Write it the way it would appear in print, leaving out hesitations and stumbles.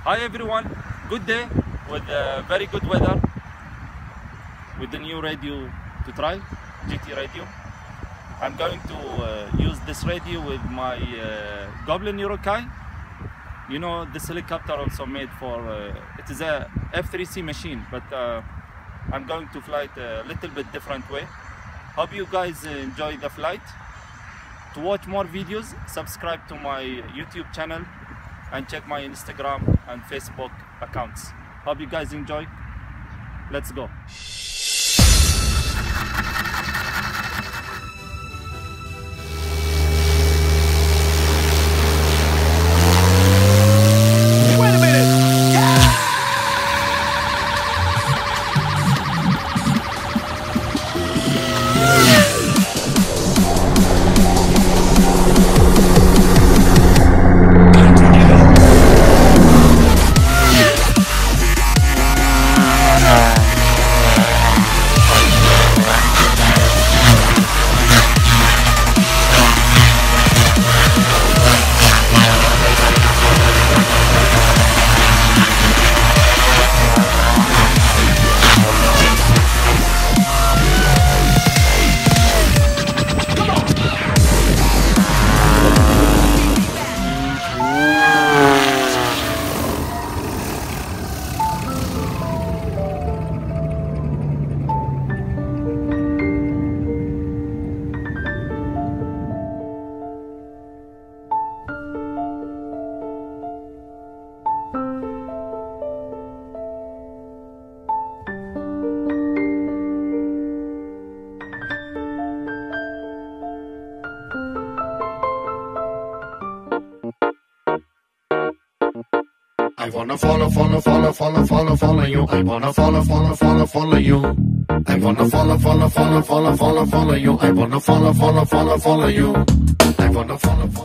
Hi everyone, good day with very good weather with the new radio to try, GT Radio. I'm going to use this radio with my Goblin Urukay. You know, this helicopter also made for, it is a F3C machine, but I'm going to fly it a little bit different way. Hope you guys enjoy the flight. To watch more videos, subscribe to my YouTube channel and check my Instagram and Facebook accounts. Hope you guys enjoy. Let's go. I wanna follow you. I wanna follow you. I wanna follow you. I wanna follow you. I wanna follow.